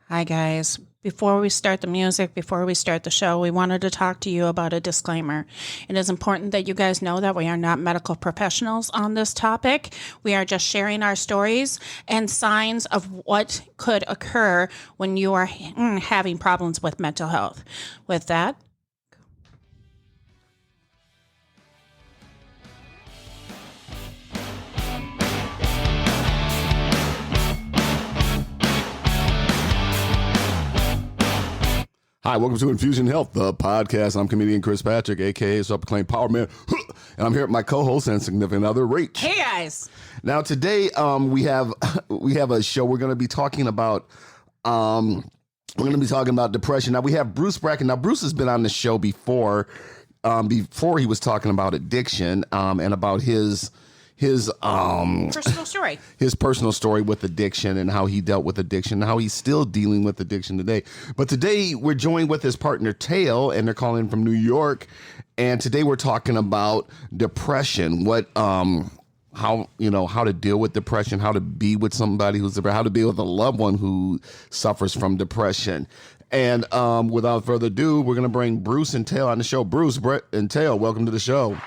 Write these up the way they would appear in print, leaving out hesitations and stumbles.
Hi, guys. Before we start the music, before we start the show, we wanted to talk to you about a disclaimer. It is important that you guys know that we are not medical professionals on this topic. We are just sharing our stories and signs of what could occur when you are having problems with mental health. With that, Hi, welcome to Infusion Health, the podcast. I'm comedian Chris Patrick, a.k.a. self-proclaimed Power Man, and I'm here with my co-host and significant other, Rach. hey, guys. Now, today we have a show. We're going to be talking about depression. Now, we have Bruce Bracken. Now, Bruce has been on the show before he was talking about addiction and about his personal story with addiction and how he dealt with addiction and how he's still dealing with addiction today. But today we're joined with his partner Tail, and they're calling from New York. And today we're talking about depression, how to deal with depression, how to be with somebody who's depressed, how to be with a loved one who suffers from depression. And without further ado, we're going to bring Bruce and Tail on the show. Bruce, Brett, and Tail, welcome to the show.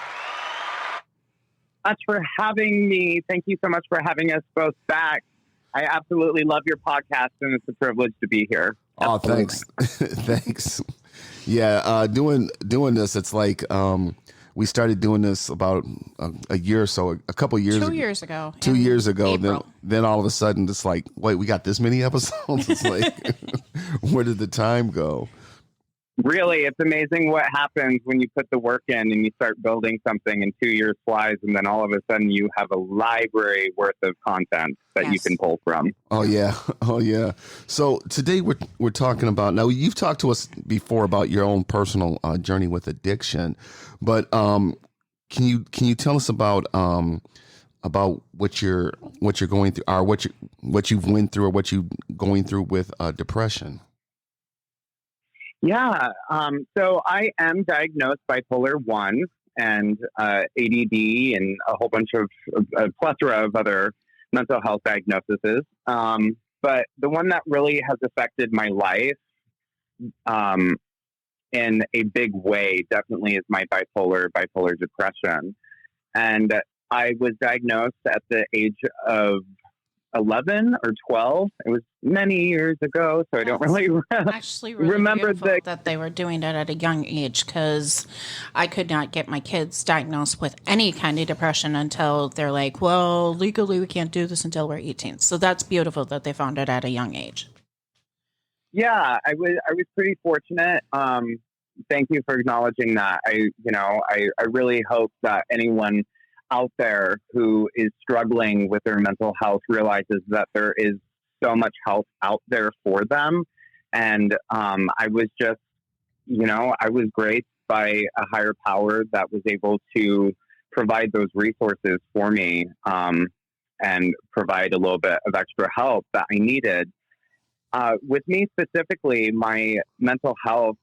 Much for having me. Thank you so much for having us both back. I absolutely love your podcast, and it's a privilege to be here. Absolutely. Oh, thanks. Thanks. Yeah, doing this, it's like we started doing this about a year or so, a couple years 2 years ago. 2 years ago. April. Then all of a sudden, it's like, wait, we got this many episodes? It's like, where did the time go? Really, it's amazing what happens when you put the work in and you start building something and 2 years flies, and then all of a sudden you have a library worth of content that you can pull from. Oh yeah. So today we're talking about, now you've talked to us before about your own personal journey with addiction, but can you tell us about what you're going through, or what you've went through, or what you're going through with depression? Yeah. So I am diagnosed bipolar 1 and ADD and a whole bunch of a plethora of other mental health diagnoses. But the one that really has affected my life in a big way definitely is my bipolar depression. And I was diagnosed at the age of 11 or 12. It was many years ago, so I don't really remember that they were doing it at a young age, because I could not get my kids diagnosed with any kind of depression until they're like, well, legally we can't do this until we're 18. So that's beautiful that they found it at a young age. Yeah, I was pretty fortunate. Thank you for acknowledging that. I really hope that anyone out there who is struggling with their mental health realizes that there is so much help out there for them. And I was just, I was graced by a higher power that was able to provide those resources for me and provide a little bit of extra help that I needed. With me specifically, my mental health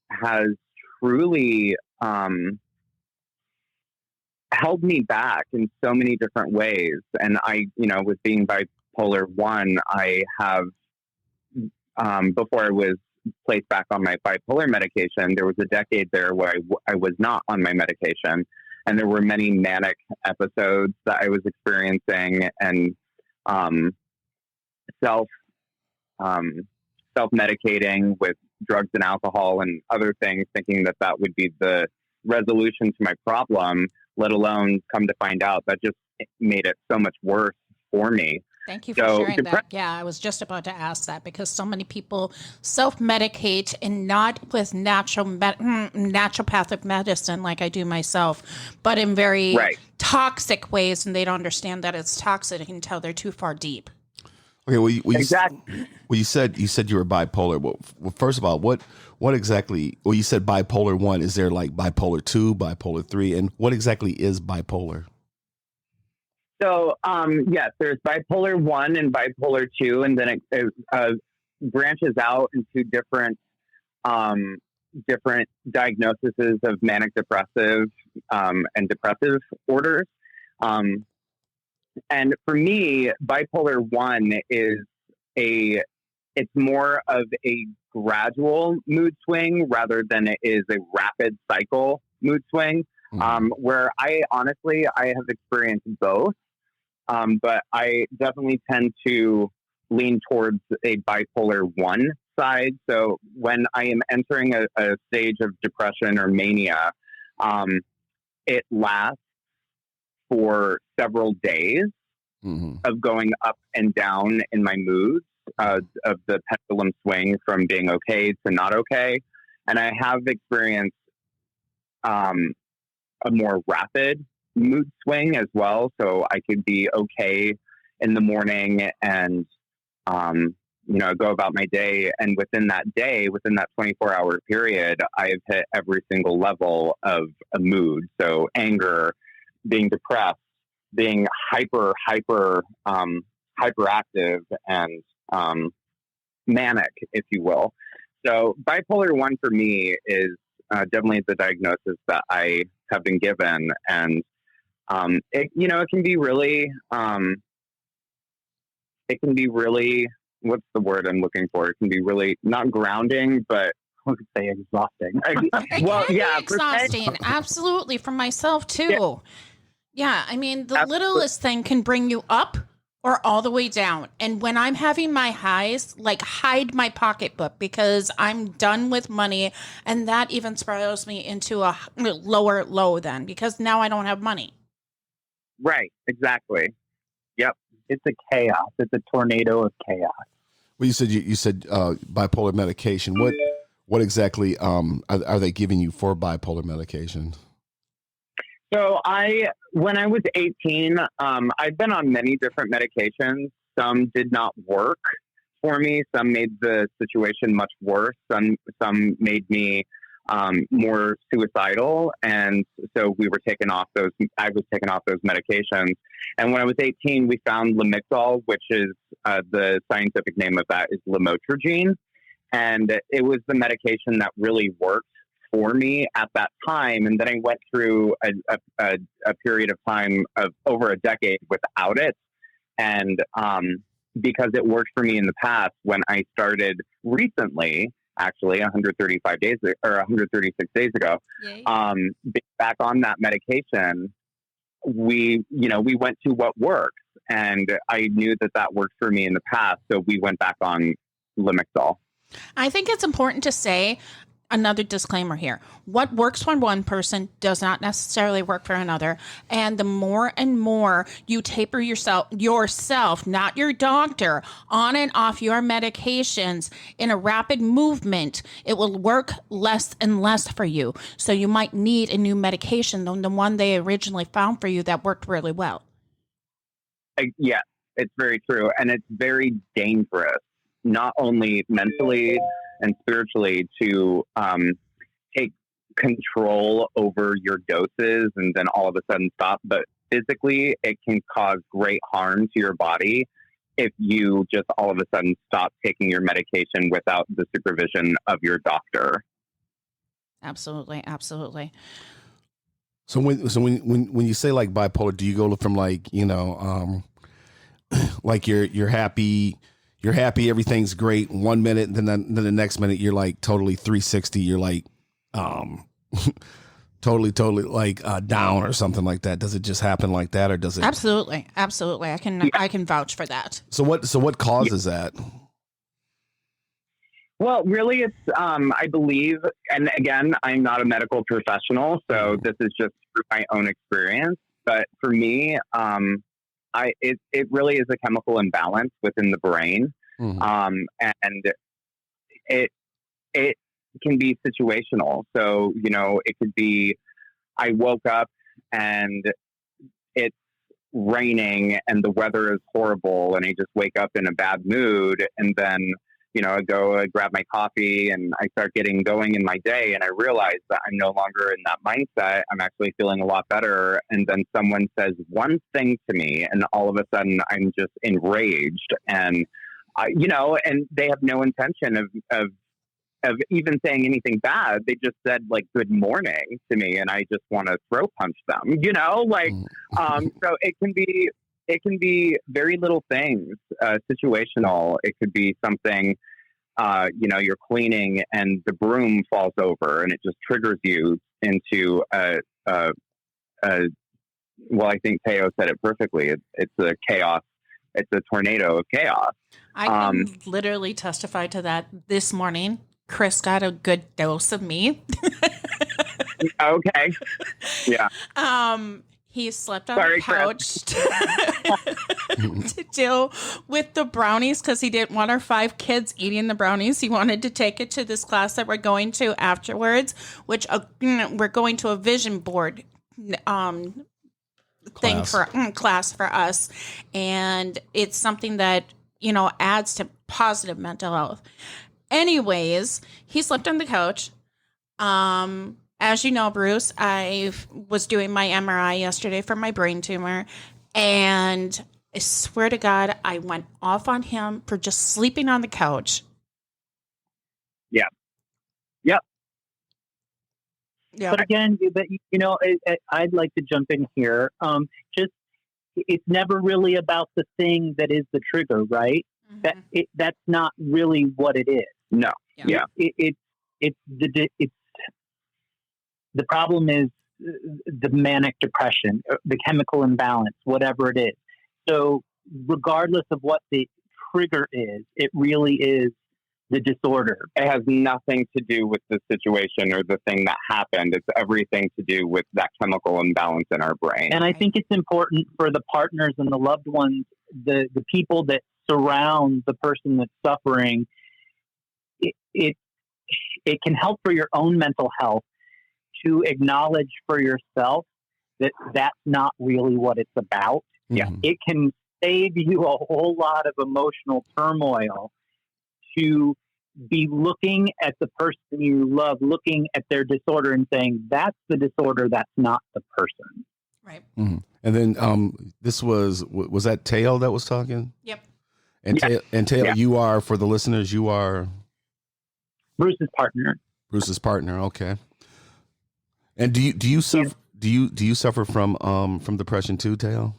has truly held me back in so many different ways. And I, with being bipolar 1, I have, before I was placed back on my bipolar medication, there was a decade there where I was not on my medication. And there were many manic episodes that I was experiencing, and self-medicating with drugs and alcohol and other things, thinking that would be the resolution to my problem, let alone come to find out that just made it so much worse for me. Thank you for sharing that. Yeah, I was just about to ask that, because so many people self-medicate, and not with naturopathic medicine like I do myself, but in very toxic ways, and they don't understand that it's toxic until they're too far deep. Okay, well, exactly. You said you were bipolar. Well, first of all, what exactly? Well, you said bipolar 1. Is there like bipolar 2, bipolar 3, and what exactly is bipolar? So, yes, there's bipolar 1 and bipolar 2, and then it branches out into different diagnoses of manic depressive and depressive orders. And for me, bipolar 1 is a it's more of a gradual mood swing rather than it is a rapid cycle mood swing. Where I have experienced both, but I definitely tend to lean towards a bipolar 1 side. So when I am entering a stage of depression or mania, it lasts for several days of going up and down in my moods, of the pendulum swing from being okay to not okay. And I have experienced a more rapid mood swing as well. So I could be okay in the morning and, go about my day. And within that 24-hour period, I've hit every single level of a mood. So anger, being depressed, being hyperactive and manic, if you will. So bipolar 1 for me is definitely the diagnosis that I have been given. And it can be really, what's the word I'm looking for? It can be really not grounding, but I would say exhausting. Well, yeah, exhausting. Absolutely. For myself too. Yeah. I mean, the littlest thing can bring you up or all the way down. And when I'm having my highs, like hide my pocketbook because I'm done with money. And that even spirals me into a lower low then because now I don't have money. Right. Exactly. Yep. It's a chaos. It's a tornado of chaos. Well, you said bipolar medication. What exactly are they giving you for bipolar medication? So when I was 18, I've been on many different medications. Some did not work for me. Some made the situation much worse. Some made me more suicidal. And so I was taking off those medications. And when I was 18, we found Lamictal, which is the scientific name of that is lamotrigine. And it was the medication that really worked for me at that time. And then I went through a period of time of over a decade without it. And because it worked for me in the past, when I started recently, actually 136 days ago, back on that medication, we went to what works. And I knew that worked for me in the past. So we went back on Lamictal. I think it's important to say another disclaimer here. What works for one person does not necessarily work for another. And the more and more you taper yourself, not your doctor, on and off your medications in a rapid movement, it will work less and less for you. So you might need a new medication than the one they originally found for you that worked really well. Yeah, it's very true. And it's very dangerous, not only mentally and spiritually, to take control over your doses and then all of a sudden stop. But physically, it can cause great harm to your body if you just all of a sudden stop taking your medication without the supervision of your doctor. Absolutely. Absolutely. So when you say like bipolar, do you go from like, like you're happy, everything's great 1 minute, and then the next minute you're like totally 360, you're like totally like down or something like that? Does it just happen like that, or does it? Absolutely. I can vouch for that. So what causes that? Well, really, it's I believe, and again, I'm not a medical professional, so this is just through my own experience. But for me, it really is a chemical imbalance within the brain. And it can be situational. So, it could be, I woke up and it's raining and the weather is horrible and I just wake up in a bad mood, and then, I grab my coffee and I start getting going in my day, and I realize that I'm no longer in that mindset. I'm actually feeling a lot better. And then someone says one thing to me and all of a sudden I'm just enraged, and and they have no intention of even saying anything bad. They just said like good morning to me, and I just want to throat punch them, so it can be it can be very little things, situational. It could be something, you're cleaning and the broom falls over and it just triggers you into well, I think Teo said it perfectly. It's a chaos. It's a tornado of chaos. I can literally testify to that. This morning, Chris got a good dose of me. Okay. Yeah. He slept on the couch to deal with the brownies because he didn't want our 5 kids eating the brownies. He wanted to take it to this class that we're going to afterwards, which we're going to a vision board thing for class for us. And it's something that, adds to positive mental health. Anyways, he slept on the couch. As you know, Bruce, I was doing my MRI yesterday for my brain tumor, and I swear to God, I went off on him for just sleeping on the couch. Yeah. Yep. Yeah. But again, I'd like to jump in here. It's never really about the thing that is the trigger, right? Mm-hmm. That's not really what it is. No. Yeah. The problem is the manic depression, the chemical imbalance, whatever it is. So regardless of what the trigger is, it really is the disorder. It has nothing to do with the situation or the thing that happened. It's everything to do with that chemical imbalance in our brain. And I think it's important for the partners and the loved ones, the people that surround the person that's suffering. It can help for your own mental health to acknowledge for yourself that that's not really what it's about. Yeah. It can save you a whole lot of emotional turmoil to be looking at the person you love, looking at their disorder and saying, that's the disorder, that's not the person. Right. Mm-hmm. And then this was that Teo that was talking? Yep. And Teo, you are, for the listeners, you are? Bruce's partner. Bruce's partner, okay. And do you suffer? Do you suffer from depression too, Teo?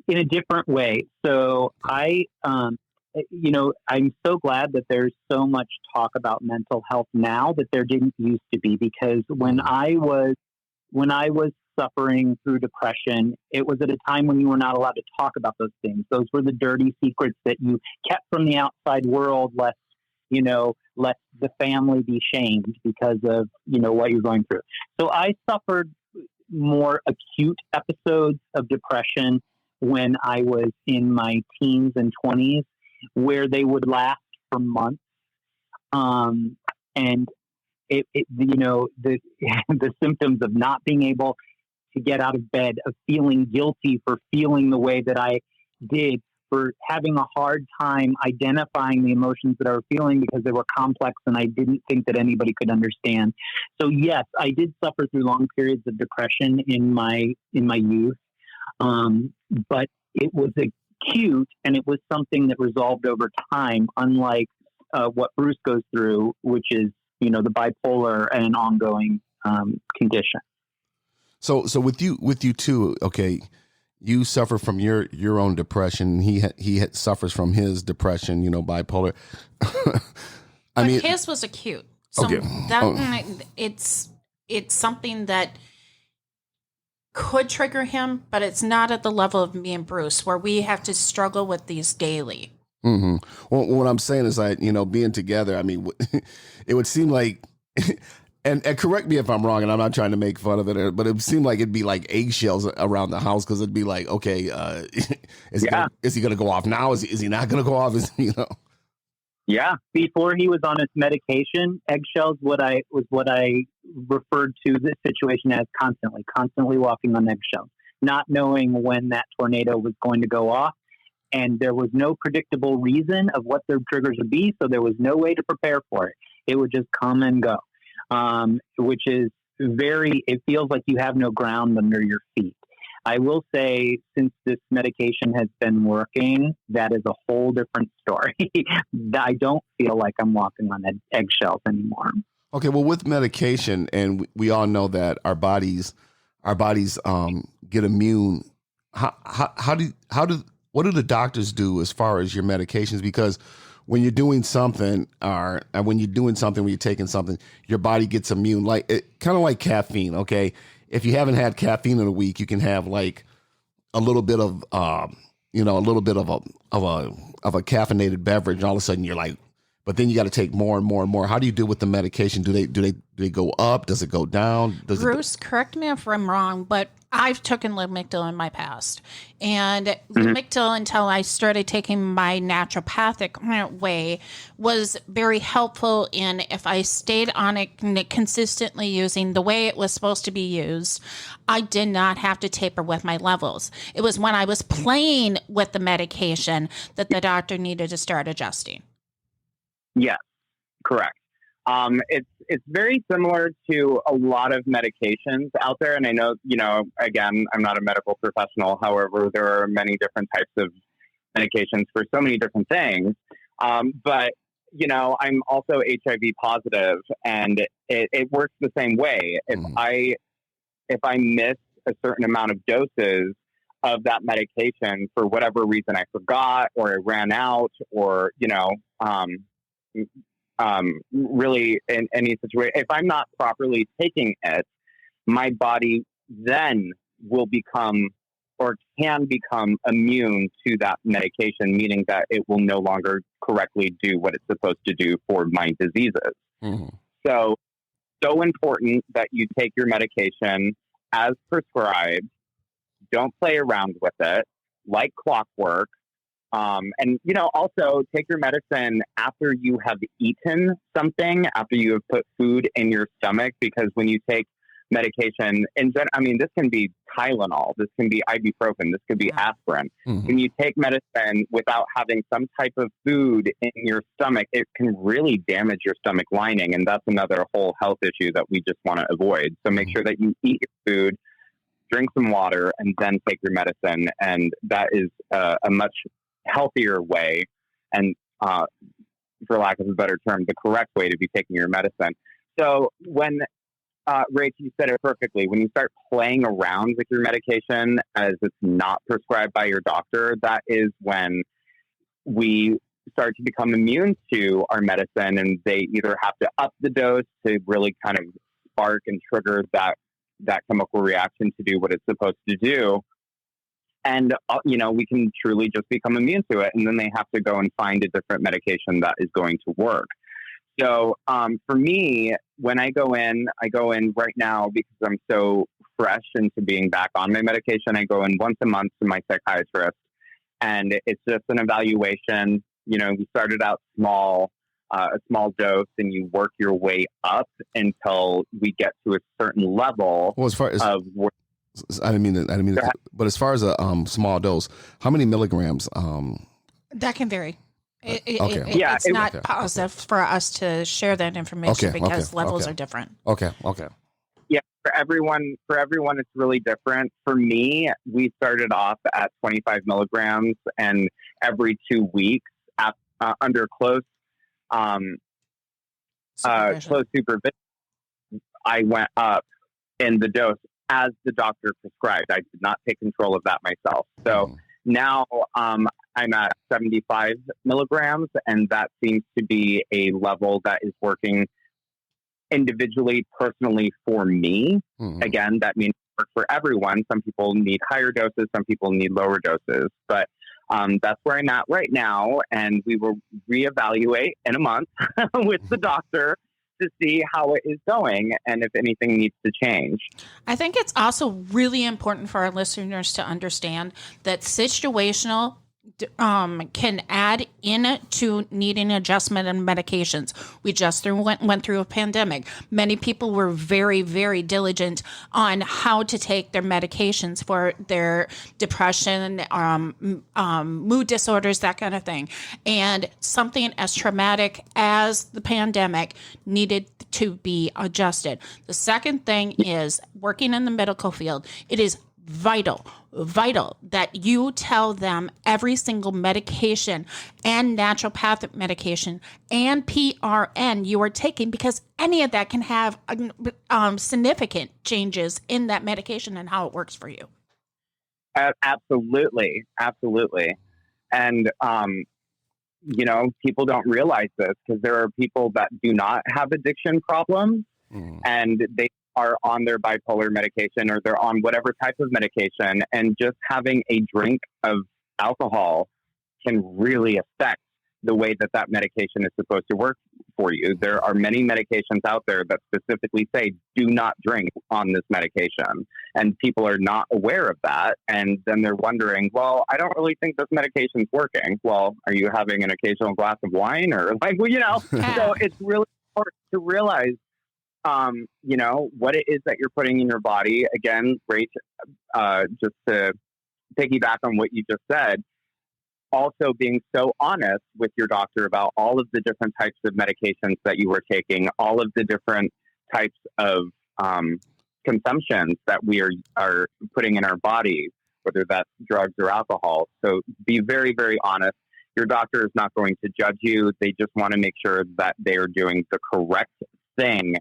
In a different way. So I'm so glad that there's so much talk about mental health now that there didn't used to be. Because when I was suffering through depression, it was at a time when you were not allowed to talk about those things. Those were the dirty secrets that you kept from the outside world, lest the family be shamed because of, what you're going through. So I suffered more acute episodes of depression when I was in my teens and 20s, where they would last for months. And the symptoms of not being able to get out of bed, of feeling guilty for feeling the way that I did, for having a hard time identifying the emotions that I was feeling because they were complex and I didn't think that anybody could understand. So yes, I did suffer through long periods of depression in my youth. But it was acute and it was something that resolved over time, unlike what Bruce goes through, which is, the bipolar and an ongoing condition. So with you too, okay, you suffer from your own depression. He suffers from his depression, bipolar. But his was acute. So okay. It's something that could trigger him, but it's not at the level of me and Bruce, where we have to struggle with these daily. Mm-hmm. Well, what I'm saying is that, being together, I mean, it would seem like, and correct me if I'm wrong, and I'm not trying to make fun of it, but it would seem like it'd be like eggshells around the house, because it'd be like, okay, is he going to go off now? Is he not going to go off? Yeah. Before he was on his medication, eggshells, what I referred to this situation as constantly walking on eggshells, not knowing when that tornado was going to go off. And there was no predictable reason of what their triggers would be. So there was no way to prepare for it. It would just come and go, which is it feels like you have no ground under your feet. I will say, since this medication has been working, that is a whole different story. I don't feel like I'm walking on eggshells anymore. Okay, well, with medication, and we all know that our bodies get immune what do the doctors do as far as your medications? Because when you're doing something, or when you're taking something, your body gets immune, kind of like caffeine. Okay, if you haven't had caffeine in a week, you can have like a little bit of a caffeinated beverage, and all of a sudden you're like, but then you got to take more and more and more. How do you deal with the medication? Do they go up? Does it go down? Bruce, correct me if I'm wrong, but I've taken Lamictal in my past, and Lamictal, until I started taking my naturopathic way, was very helpful in if I stayed on it consistently using the way it was supposed to be used. I did not have to taper with my levels. It was when I was playing with the medication that the doctor needed to start adjusting. Yes, correct. It's very similar to a lot of medications out there. And I know, again, I'm not a medical professional. However, there are many different types of medications for so many different things. But, I'm also HIV positive, and it works the same way. If I miss a certain amount of doses of that medication for whatever reason, I forgot or it ran out, or, really in any situation, if I'm not properly taking it, my body then will become or can become immune to that medication, meaning that it will no longer correctly do what it's supposed to do for my diseases. Mm-hmm. So important that you take your medication as prescribed. Don't play around with it like clockwork. And, also take your medicine after you have eaten something, after you have put food in your stomach, because when you take medication, this can be Tylenol, this can be ibuprofen, this could be aspirin. Mm-hmm. When you take medicine without having some type of food in your stomach, it can really damage your stomach lining. And that's another whole health issue that we just want to avoid. So make sure that you eat your food, drink some water, and then take your medicine. And that is a much healthier way, and for lack of a better term, the correct way to be taking your medicine. So when Rach, you said it perfectly, when you start playing around with your medication as it's not prescribed by your doctor, that is when we start to become immune to our medicine, and they either have to up the dose to really kind of spark and trigger that chemical reaction to do what it's supposed to do. And, we can truly just become immune to it. And then they have to go and find a different medication that is going to work. So for me, when I go in right now because I'm so fresh into being back on my medication. I go in once a month to my psychiatrist, and it's just an evaluation. We started out small, a small dose, and you work your way up until we get to a certain level. Well, as far as I didn't mean to, but as far as a small dose, how many milligrams? That can vary. Okay. It's not positive for us to share that information because levels are different. Okay. Yeah, for everyone, it's really different. For me, we started off at 25 milligrams, and every 2 weeks, under close supervision, I went up in the dose as the doctor prescribed. I did not take control of that myself. So now I'm at 75 milligrams, and that seems to be a level that is working individually, personally for me. Mm-hmm. Again, that means work for everyone. Some people need higher doses, some people need lower doses, but that's where I'm at right now. And we will reevaluate in a month with the doctor to see how it is going and if anything needs to change. I think it's also really important for our listeners to understand that situational can add in to needing adjustment and medications. We just went through a pandemic. Many people were very, very diligent on how to take their medications for their depression, mood disorders, that kind of thing. And something as traumatic as the pandemic needed to be adjusted. The second thing is, working in the medical field, it is vital that you tell them every single medication and naturopathic medication and PRN you are taking, because any of that can have significant changes in that medication and how it works for you. Absolutely. Absolutely. And, people don't realize this because there are people that do not have addiction problems and they are on their bipolar medication or they're on whatever type of medication. And just having a drink of alcohol can really affect the way that medication is supposed to work for you. There are many medications out there that specifically say, do not drink on this medication. And people are not aware of that. And then they're wondering, well, I don't really think this medication's working. Well, are you having an occasional glass of wine or so it's really important to realize, what it is that you're putting in your body. Again, Rach, just to piggyback on what you just said, also being so honest with your doctor about all of the different types of medications that you were taking, all of the different types of consumptions that we are putting in our body, whether that's drugs or alcohol. So be very, very honest. Your doctor is not going to judge you. They just want to make sure that they are doing the correct thing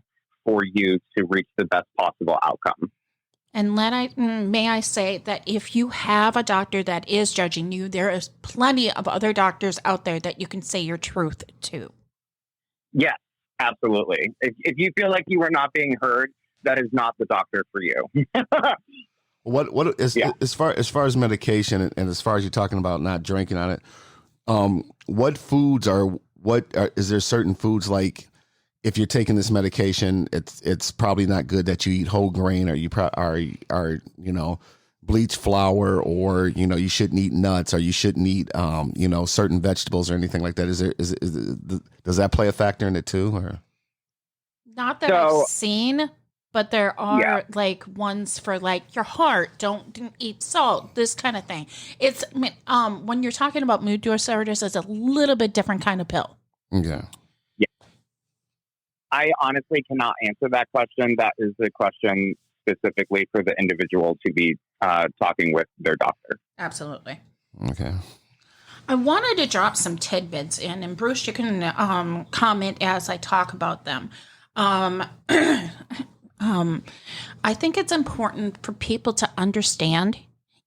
for you to reach the best possible outcome. And may I say that if you have a doctor that is judging you, there is plenty of other doctors out there that you can say your truth to. Yes, absolutely. If you feel like you are not being heard, that is not the doctor for you. As far as medication and as far as you're talking about not drinking on it, is there certain foods like? If you're taking this medication, it's probably not good that you eat whole grain or you are bleached flour, or you shouldn't eat nuts, or you shouldn't eat certain vegetables or anything like that. Does that play a factor in it too? Or not that I've seen, but there are like ones for like your heart. Don't eat salt. This kind of thing. It's when you're talking about mood disorders, it's a little bit different kind of pill. Yeah. I honestly cannot answer that question. That is a question specifically for the individual to be talking with their doctor. Absolutely. Okay. I wanted to drop some tidbits in, and Bruce, you can comment as I talk about them. I think it's important for people to understand,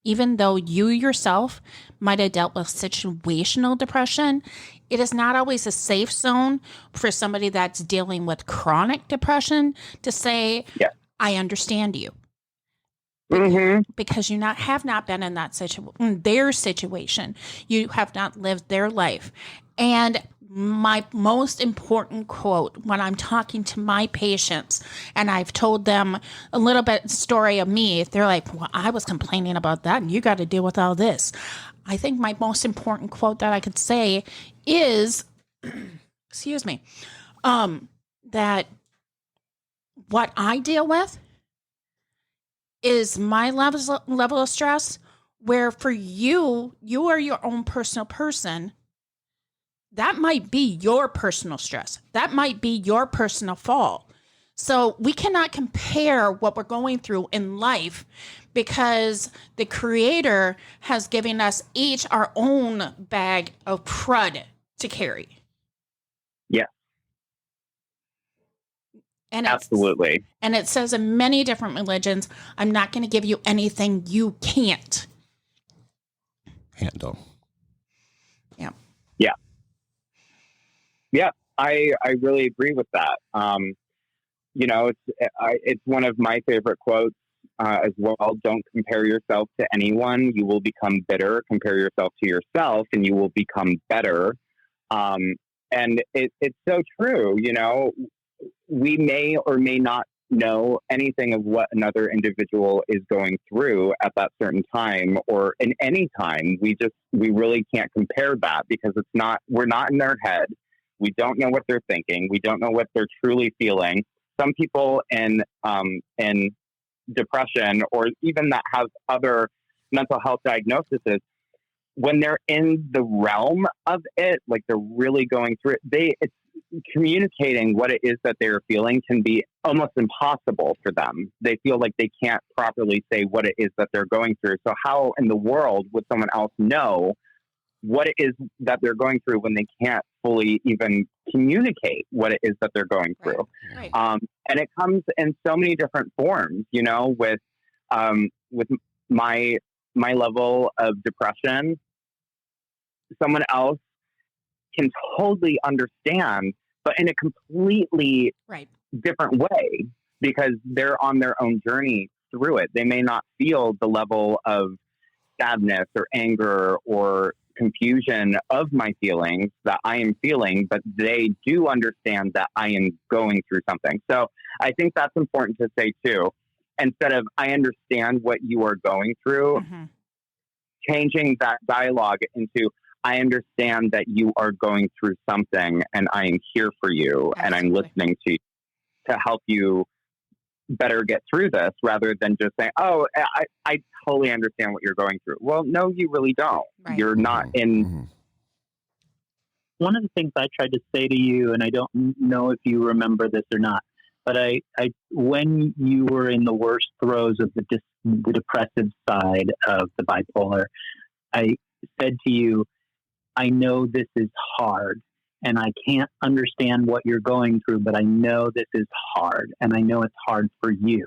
even though you yourself might have dealt with situational depression, it is not always a safe zone for somebody that's dealing with chronic depression to say, I understand you. Because you have not been in their situation. You have not lived their life. And my most important quote when I'm talking to my patients and I've told them a little bit story of me, they're like, well, I was complaining about that and you got to deal with all this. I think my most important quote that I could say is, excuse me, that what I deal with is my level of stress, where for you are your own personal person. That might be your personal stress. That might be your personal fall. So we cannot compare what we're going through in life because the Creator has given us each our own bag of crud to carry. Yeah. And absolutely. And it says in many different religions, I'm not going to give you anything you can't handle. Yeah. Yeah. Yeah. I really agree with that. It's one of my favorite quotes as well. Don't compare yourself to anyone. You will become bitter. Compare yourself to yourself and you will become better. And it's so true. We may or may not know anything of what another individual is going through at that certain time or in any time. We really can't compare that because we're not in their head. We don't know what they're thinking. We don't know what they're truly feeling. Some people in depression or even that have other mental health diagnoses, when they're in the realm of it, like they're really going through it, it's communicating what it is that they're feeling can be almost impossible for them. They feel like they can't properly say what it is that they're going through. So how in the world would someone else know what it is that they're going through when they can't fully even communicate what it is that they're going through? Right. And it comes in so many different forms, with my my level of depression, someone else can totally understand, but in a completely Right. different way, because they're on their own journey through it. They may not feel the level of sadness or anger or confusion of my feelings that I am feeling, but they do understand that I am going through something. So I think that's important to say too. Instead of, I understand what you are going through, Mm-hmm. changing that dialogue into, I understand that you are going through something and I am here for you. Absolutely. And I'm listening to you to help you better get through this, rather than just saying, oh, I totally understand what you're going through. Well, no, you really don't. Right. You're not in. One of the things I tried to say to you, and I don't know if you remember this or not, but I when you were in the worst throes of the depressive side of the bipolar, I said to you, I know this is hard and I can't understand what you're going through, but I know this is hard and I know it's hard for you.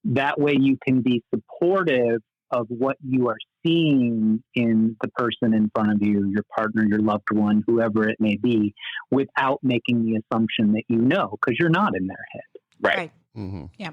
That way you can be supportive of what you are seeing in the person in front of you, your partner, your loved one, whoever it may be, without making the assumption that you know, because you're not in their head. Right. Mm-hmm. Yeah.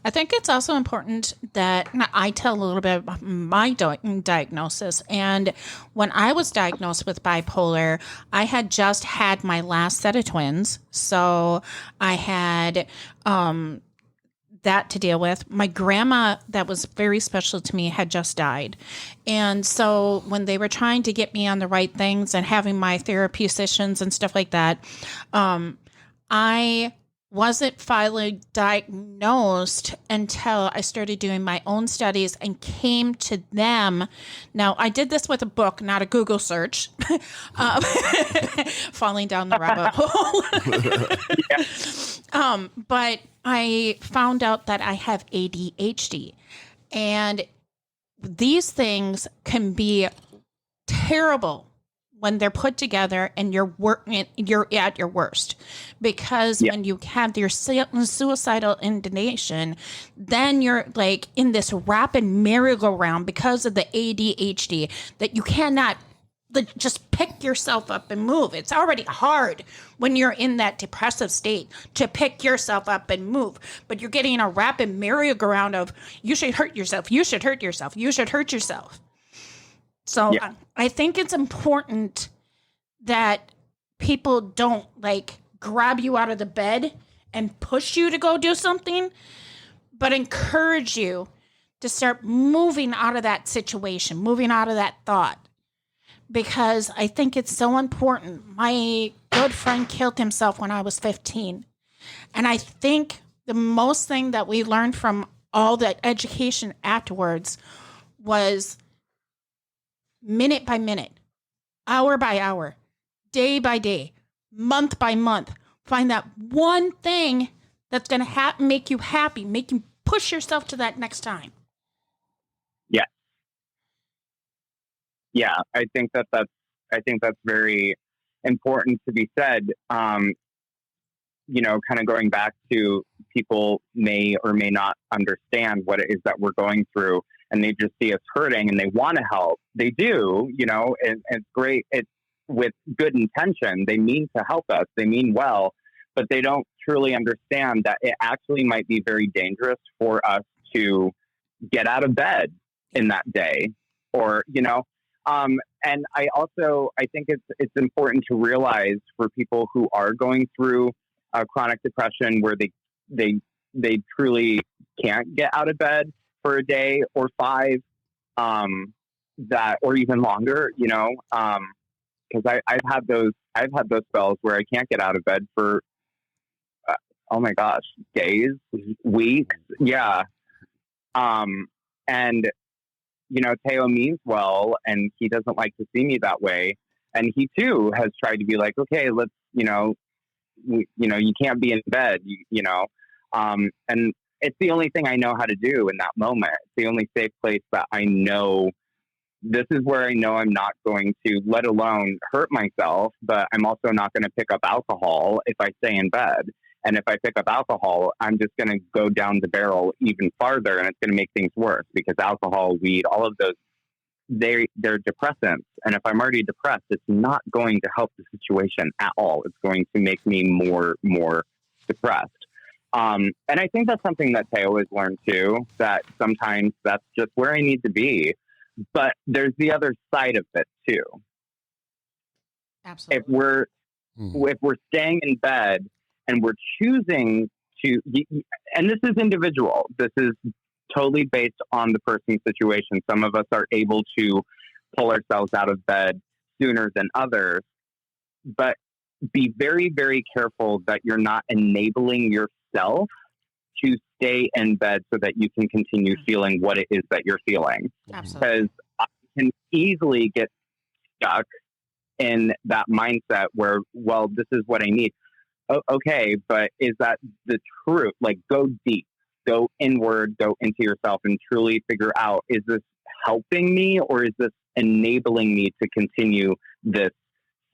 I think it's also important that I tell a little bit about my diagnosis. And when I was diagnosed with bipolar, I had just had my last set of twins. So I had that to deal with. My grandma, that was very special to me, had just died. And so when they were trying to get me on the right things and having my therapy sessions and stuff like that, I wasn't finally diagnosed until I started doing my own studies and came to them. Now, I did this with a book, not a Google search, falling down the rabbit hole. But I found out that I have ADHD, and these things can be terrible when they're put together and you're at your worst, because when you have your suicidal inclination, then you're like in this rapid merry-go-round because of the ADHD that you cannot just pick yourself up and move. It's already hard when you're in that depressive state to pick yourself up and move, but you're getting a rapid merry-go-round of you should hurt yourself, you should hurt yourself, you should hurt yourself. So I think it's important that people don't like grab you out of the bed and push you to go do something, but encourage you to start moving out of that situation, moving out of that thought, because I think it's so important. My good friend killed himself when I was 15. And I think the most thing that we learned from all that education afterwards was minute by minute, hour by hour, day by day, month by month, find that one thing that's going to make you happy, make you push yourself to that next time. Yeah. Yeah. I think that's very important to be said. Kind of going back to, people may or may not understand what it is that we're going through, and they just see us hurting and they want to help. They do, and it's great. It's with good intention. They mean to help us. They mean well, but they don't truly understand that it actually might be very dangerous for us to get out of bed in that day, or, and I think it's important to realize for people who are going through chronic depression, where they truly can't get out of bed for a day or 5, or even longer, because I've had those spells where I can't get out of bed for, oh my gosh, days, weeks. Yeah. And, Teo means well, and he doesn't like to see me that way. And he too has tried to be like, okay, let's, you can't be in bed, and it's the only thing I know how to do in that moment. It's the only safe place that I know. This is where I know I'm not going to, let alone hurt myself, but I'm also not going to pick up alcohol if I stay in bed. And if I pick up alcohol, I'm just going to go down the barrel even farther, and it's going to make things worse because alcohol, weed, all of those, they're depressants. And if I'm already depressed, it's not going to help the situation at all. It's going to make me more depressed. And I think that's something that Teo has learned too, that sometimes that's just where I need to be. But there's the other side of it too. Absolutely. If we're staying in bed and we're choosing to, and this is individual, this is totally based on the person's situation. Some of us are able to pull ourselves out of bed sooner than others, but be very, very careful that you're not enabling yourself to stay in bed so that you can continue feeling what it is that you're feeling. Absolutely. Because I can easily get stuck in that mindset where, well, this is what I need. Okay, but is that the truth? Like, go deep, go inward, go into yourself and truly figure out, is this helping me or is this enabling me to continue this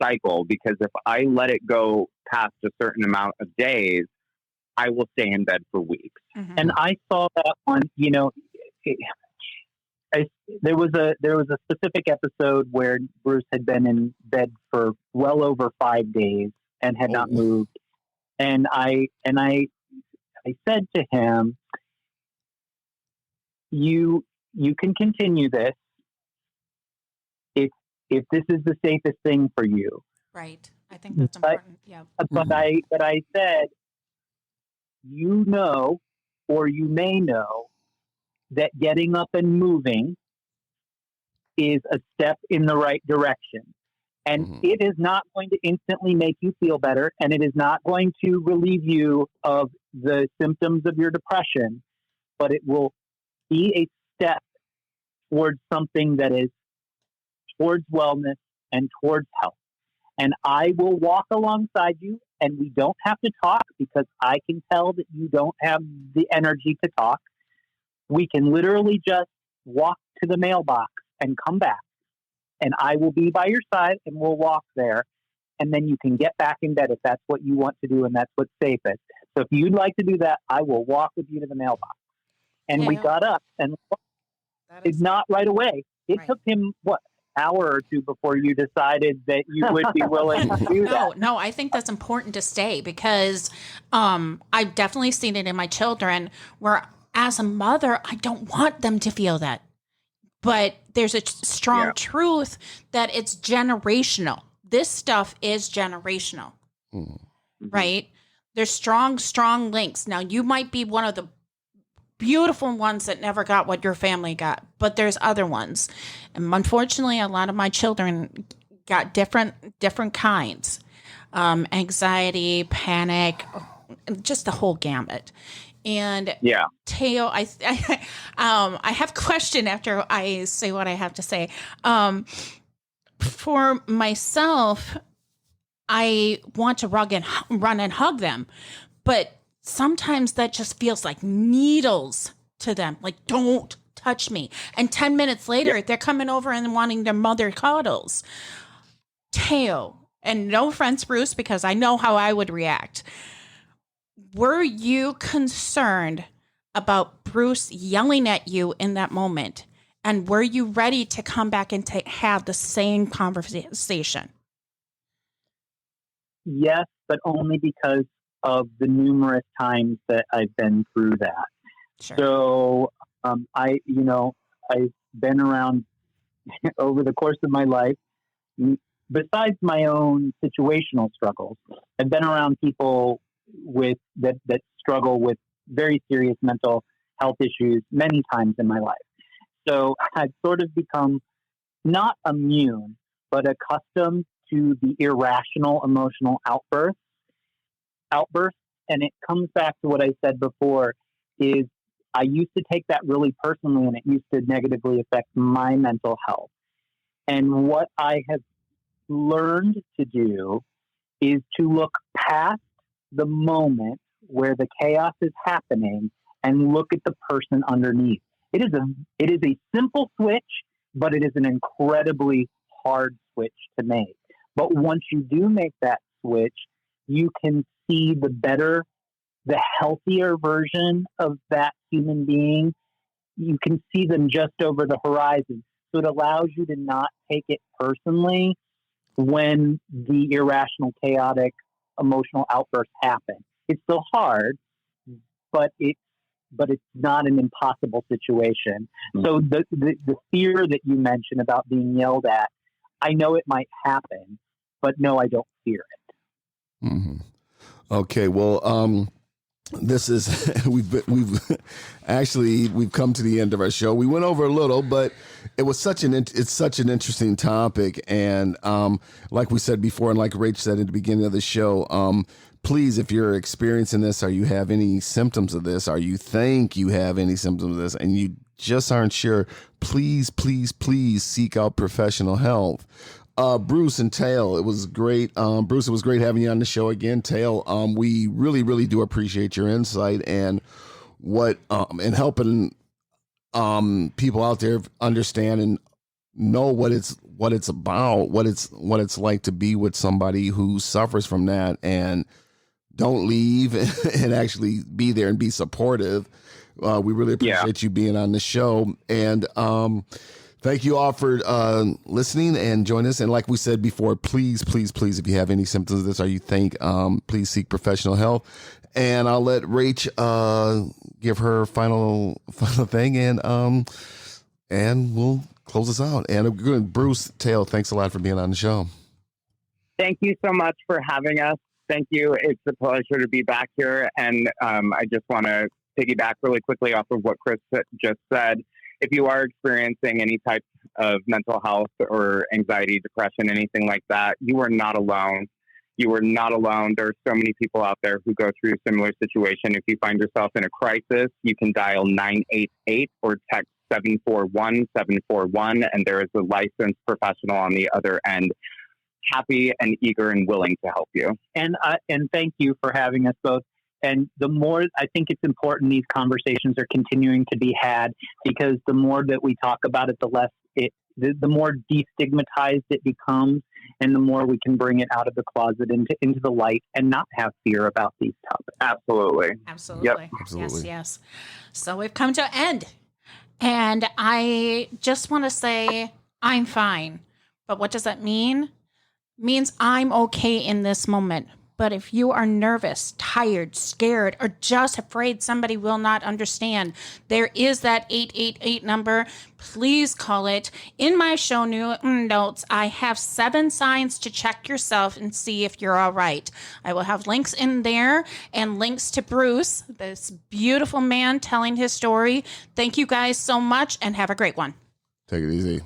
cycle? Because if I let it go past a certain amount of days, I will stay in bed for weeks. Mm-hmm. And I saw that one, there was a specific episode where Bruce had been in bed for well over 5 days and had not moved. And I said to him, you can continue this if this is the safest thing for you. Right. I think that's important. Yeah. But I said, or you may know that getting up and moving is a step in the right direction. And it is not going to instantly make you feel better, and it is not going to relieve you of the symptoms of your depression, but it will be a step towards something that is towards wellness and towards health. And I will walk alongside you, and we don't have to talk because I can tell that you don't have the energy to talk. We can literally just walk to the mailbox and come back. And I will be by your side and we'll walk there. And then you can get back in bed if that's what you want to do and that's what's safest. So if you'd like to do that, I will walk with you to the mailbox. And we got up and it's not right away. It took him, an hour or two before you decided that you would be willing to do that. No, I think that's important to stay because I've definitely seen it in my children where as a mother, I don't want them to feel that. But there's a strong truth that it's generational. This stuff is generational, right? There's strong links. Now, you might be one of the beautiful ones that never got what your family got, but there's other ones. And unfortunately, a lot of my children got different kinds. Anxiety, panic, just the whole gamut. And Teo, I have a question after I say what I have to say. For myself, I want to run and hug them, but sometimes that just feels like needles to them. Like, don't touch me. And 10 minutes later, they're coming over and wanting their mother cuddles. Teo, and no offense, Bruce, because I know how I would react. Were you concerned about Bruce yelling at you in that moment? And were you ready to come back and have the same conversation? Yes, but only because of the numerous times that I've been through that. Sure. So I've been around over the course of my life, besides my own situational struggles, I've been around people that struggle with very serious mental health issues many times in my life. So I've sort of become not immune, but accustomed to the irrational emotional outbursts. And it comes back to what I said before, is I used to take that really personally and it used to negatively affect my mental health. And what I have learned to do is to look past the moment where the chaos is happening and look at the person underneath. It is a simple switch, but it is an incredibly hard switch to make. But once you do make that switch, you can see the better the healthier version of that human being, you can see them just over the horizon. So it allows you to not take it personally when the irrational, chaotic, emotional outbursts happen. It's still hard, but it's not an impossible situation. So the fear that you mentioned about being yelled at, I know it might happen, but no, I don't fear it. Mm-hmm. Okay, well, this is we've come to the end of our show. We went over a little, but it's such an interesting topic, and like we said before, and like Rach said at the beginning of the show, please, if you're experiencing this, or you have any symptoms of this, or you think you have any symptoms of this, and you just aren't sure, please seek out professional help. Bruce and Tail, it was great. Bruce, it was great having you on the show again. Tail, we really do appreciate your insight and and helping people out there understand and know what it's about, what it's like to be with somebody who suffers from that, and don't leave and actually be there and be supportive. We really appreciate you being on the show, and thank you all for listening and joining us. And like we said before, please, if you have any symptoms of this or you think, please seek professional help. And I'll let Rach give her final thing, and we'll close us out. And Bruce, Tail, thanks a lot for being on the show. Thank you so much for having us. Thank you. It's a pleasure to be back here. And I just want to piggyback really quickly off of what Chris just said. If you are experiencing any type of mental health or anxiety, depression, anything like that, you are not alone. You are not alone. There are so many people out there who go through a similar situation. If you find yourself in a crisis, you can dial 988 or text 741-741, and there is a licensed professional on the other end, happy and eager and willing to help you. And thank you for having us both. And the more, I think it's important these conversations are continuing to be had, because the more that we talk about it, the more destigmatized it becomes, and the more we can bring it out of the closet into the light and not have fear about these topics. Absolutely. Yep. Yes. So we've come to an end, and I just want to say I'm fine. But what does that mean? It means I'm okay in this moment. But if you are nervous, tired, scared, or just afraid somebody will not understand, there is that 888 number. Please call it. In my show notes, I have 7 signs to check yourself and see if you're all right. I will have links in there and links to Bruce, this beautiful man telling his story. Thank you guys so much, and have a great one. Take it easy.